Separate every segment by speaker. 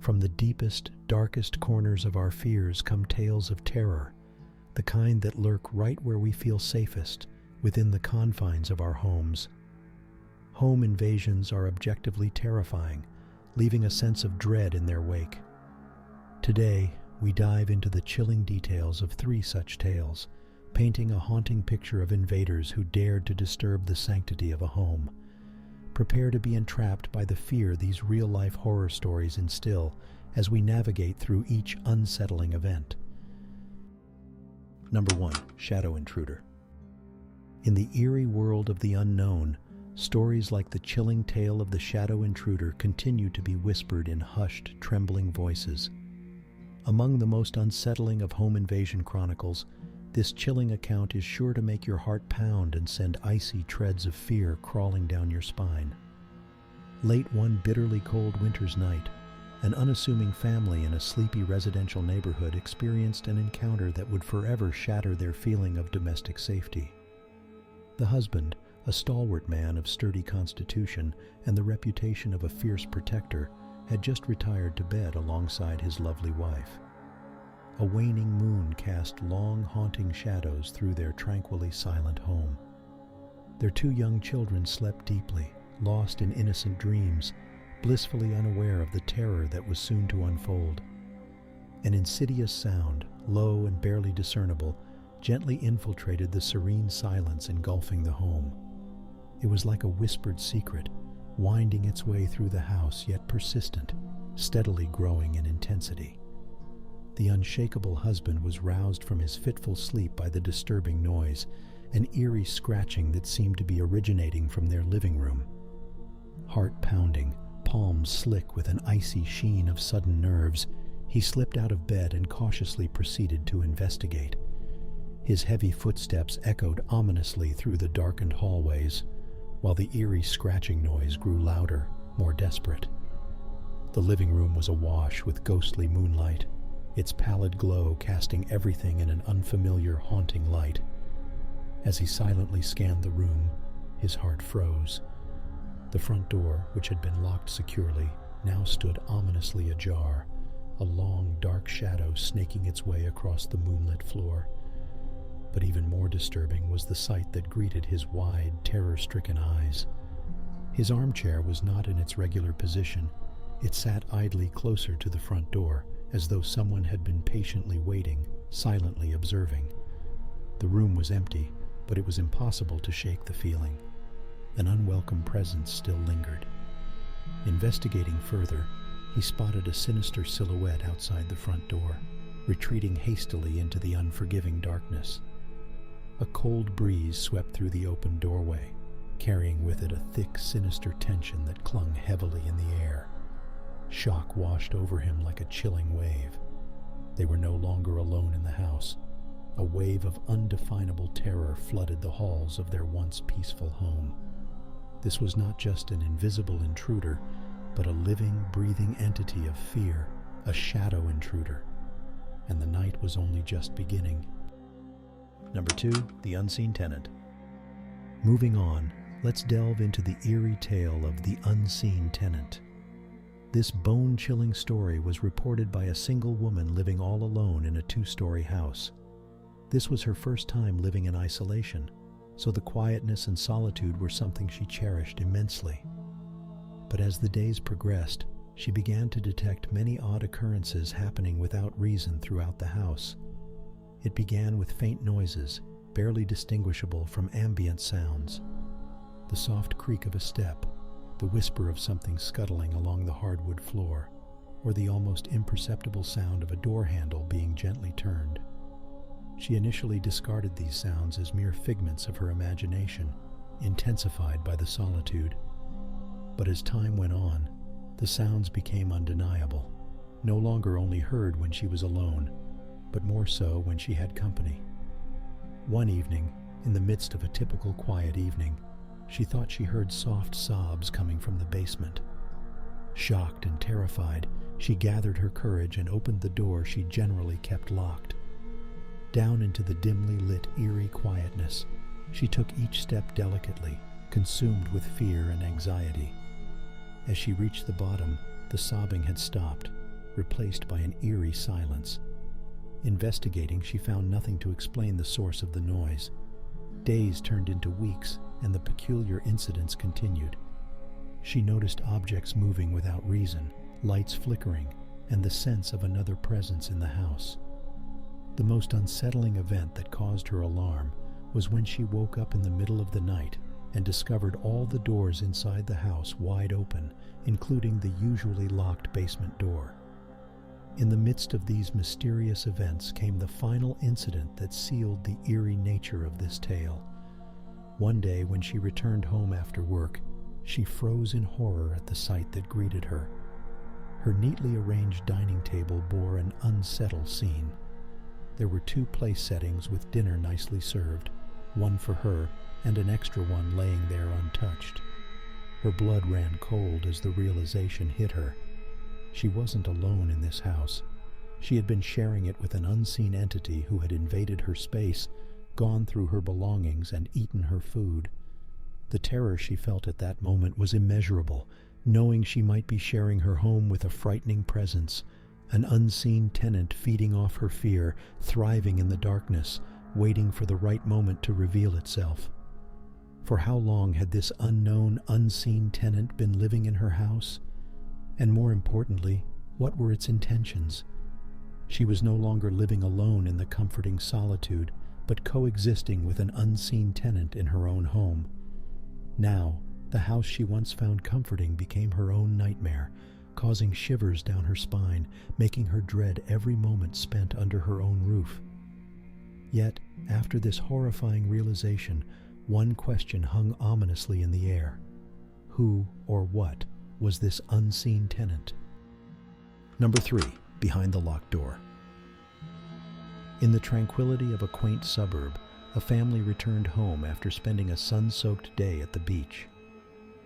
Speaker 1: From the deepest, darkest corners of our fears come tales of terror, the kind that lurk right where we feel safest, within the confines of our homes. Home invasions are objectively terrifying, leaving a sense of dread in their wake. Today, we dive into the chilling details of 3 such tales, painting a haunting picture of invaders who dared to disturb the sanctity of a home. Prepare to be entrapped by the fear these real-life horror stories instill as we navigate through each unsettling event. Number 1. Shadow Intruder. In the eerie world of the unknown, stories like the chilling tale of the Shadow Intruder continue to be whispered in hushed, trembling voices. Among the most unsettling of home invasion chronicles, this chilling account is sure to make your heart pound and send icy treads of fear crawling down your spine. Late one bitterly cold winter's night, an unassuming family in a sleepy residential neighborhood experienced an encounter that would forever shatter their feeling of domestic safety. The husband, a stalwart man of sturdy constitution and the reputation of a fierce protector, had just retired to bed alongside his lovely wife. A waning moon cast long, haunting shadows through their tranquilly silent home. Their 2 young children slept deeply, lost in innocent dreams, blissfully unaware of the terror that was soon to unfold. An insidious sound, low and barely discernible, gently infiltrated the serene silence engulfing the home. It was like a whispered secret, winding its way through the house, yet persistent, steadily growing in intensity. The unshakable husband was roused from his fitful sleep by the disturbing noise, an eerie scratching that seemed to be originating from their living room. Heart pounding, palms slick with an icy sheen of sudden nerves, he slipped out of bed and cautiously proceeded to investigate. His heavy footsteps echoed ominously through the darkened hallways, while the eerie scratching noise grew louder, more desperate. The living room was awash with ghostly moonlight, its pallid glow casting everything in an unfamiliar, haunting light. As he silently scanned the room, his heart froze. The front door, which had been locked securely, now stood ominously ajar, a long, dark shadow snaking its way across the moonlit floor. But even more disturbing was the sight that greeted his wide, terror-stricken eyes. His armchair was not in its regular position. It sat idly closer to the front door, as though someone had been patiently waiting, silently observing. The room was empty, but it was impossible to shake the feeling. An unwelcome presence still lingered. Investigating further, he spotted a sinister silhouette outside the front door, retreating hastily into the unforgiving darkness. A cold breeze swept through the open doorway, carrying with it a thick, sinister tension that clung heavily in the air. Shock washed over him like a chilling wave. They were no longer alone in the house. A wave of undefinable terror flooded the halls of their once peaceful home. This was not just an invisible intruder, but a living, breathing entity of fear, a shadow intruder. And the night was only just beginning. Number 2, the unseen tenant. Moving on, let's delve into the eerie tale of the unseen tenant. This bone-chilling story was reported by a single woman living all alone in a 2-story house. This was her first time living in isolation, so the quietness and solitude were something she cherished immensely. But as the days progressed, she began to detect many odd occurrences happening without reason throughout the house. It began with faint noises, barely distinguishable from ambient sounds. The soft creak of a step, the whisper of something scuttling along the hardwood floor, or the almost imperceptible sound of a door handle being gently turned. She initially discarded these sounds as mere figments of her imagination, intensified by the solitude. But as time went on, the sounds became undeniable, no longer only heard when she was alone, but more so when she had company. One evening, in the midst of a typical quiet evening, she thought she heard soft sobs coming from the basement. Shocked and terrified, she gathered her courage and opened the door she generally kept locked. Down into the dimly lit, eerie quietness, she took each step delicately, consumed with fear and anxiety. As she reached the bottom, the sobbing had stopped, replaced by an eerie silence. Investigating, she found nothing to explain the source of the noise. Days turned into weeks, and the peculiar incidents continued. She noticed objects moving without reason, lights flickering, and the sense of another presence in the house. The most unsettling event that caused her alarm was when she woke up in the middle of the night and discovered all the doors inside the house wide open, including the usually locked basement door. In the midst of these mysterious events came the final incident that sealed the eerie nature of this tale. One day, when she returned home after work, she froze in horror at the sight that greeted her. Her neatly arranged dining table bore an unsettled scene. There were 2 place settings with dinner nicely served, one for her and an extra one laying there untouched. Her blood ran cold as the realization hit her. She wasn't alone in this house. She had been sharing it with an unseen entity who had invaded her space, gone through her belongings, and eaten her food. The terror she felt at that moment was immeasurable, knowing she might be sharing her home with a frightening presence, an unseen tenant feeding off her fear, thriving in the darkness, waiting for the right moment to reveal itself. For how long had this unknown, unseen tenant been living in her house? And more importantly, what were its intentions? She was no longer living alone in the comforting solitude, but coexisting with an unseen tenant in her own home. Now, the house she once found comforting became her own nightmare, causing shivers down her spine, making her dread every moment spent under her own roof. Yet, after this horrifying realization, one question hung ominously in the air. Who or what was this unseen tenant? Number 3. Behind the locked door. In the tranquility of a quaint suburb, a family returned home after spending a sun-soaked day at the beach.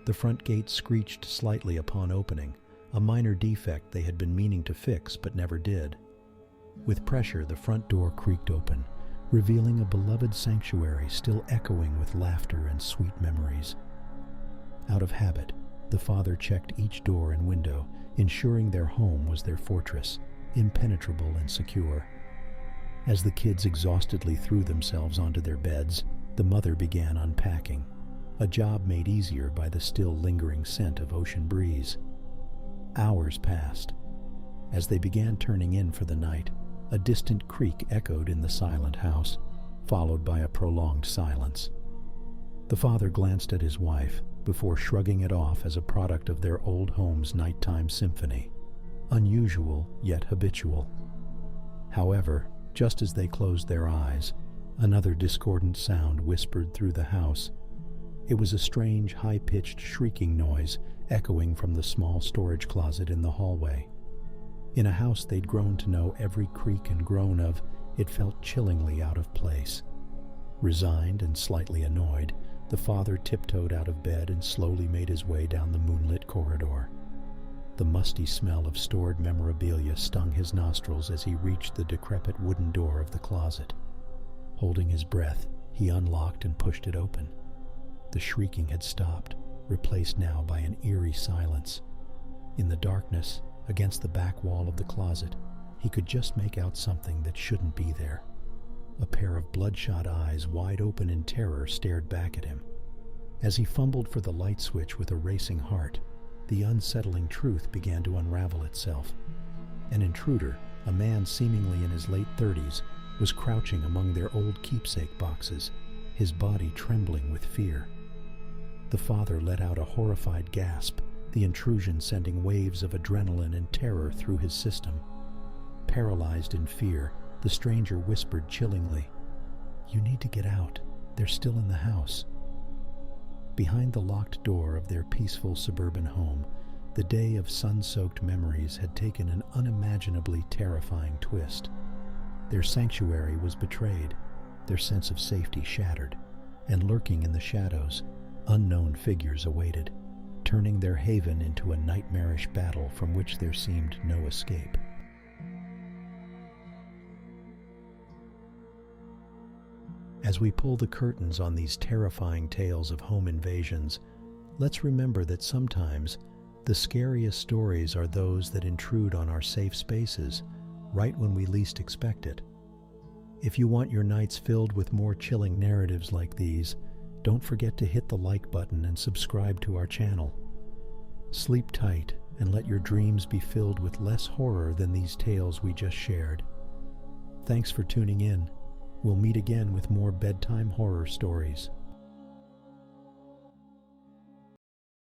Speaker 1: The front gate screeched slightly upon opening, a minor defect they had been meaning to fix but never did. With pressure, the front door creaked open, revealing a beloved sanctuary still echoing with laughter and sweet memories. Out of habit, the father checked each door and window, ensuring their home was their fortress, impenetrable and secure. As the kids exhaustedly threw themselves onto their beds, the mother began unpacking, a job made easier by the still lingering scent of ocean breeze. Hours passed. As they began turning in for the night, a distant creak echoed in the silent house, followed by a prolonged silence. The father glanced at his wife before shrugging it off as a product of their old home's nighttime symphony, unusual yet habitual. However, just as they closed their eyes, another discordant sound whispered through the house. It was a strange, high-pitched shrieking noise echoing from the small storage closet in the hallway. In a house they'd grown to know every creak and groan of, it felt chillingly out of place. Resigned and slightly annoyed, the father tiptoed out of bed and slowly made his way down the moonlit corridor. The musty smell of stored memorabilia stung his nostrils as he reached the decrepit wooden door of the closet. Holding his breath, he unlocked and pushed it open. The shrieking had stopped, replaced now by an eerie silence. In the darkness, against the back wall of the closet, he could just make out something that shouldn't be there. A pair of bloodshot eyes, wide open in terror, stared back at him. As he fumbled for the light switch with a racing heart, the unsettling truth began to unravel itself. An intruder, a man seemingly in his late 30s, was crouching among their old keepsake boxes, his body trembling with fear. The father let out a horrified gasp, the intrusion sending waves of adrenaline and terror through his system. Paralyzed in fear, the stranger whispered chillingly, "You need to get out. They're still in the house." Behind the locked door of their peaceful suburban home, the day of sun-soaked memories had taken an unimaginably terrifying twist. Their sanctuary was betrayed, their sense of safety shattered, and lurking in the shadows, unknown figures awaited, turning their haven into a nightmarish battle from which there seemed no escape. As we pull the curtains on these terrifying tales of home invasions, let's remember that sometimes The scariest stories are those that intrude on our safe spaces, right when we least expect it. If you want your nights filled with more chilling narratives like these, don't forget to hit the like button and subscribe to our channel. Sleep tight and let your dreams be filled with less horror than these tales we just shared. Thanks for tuning in. We'll meet again with more bedtime horror stories.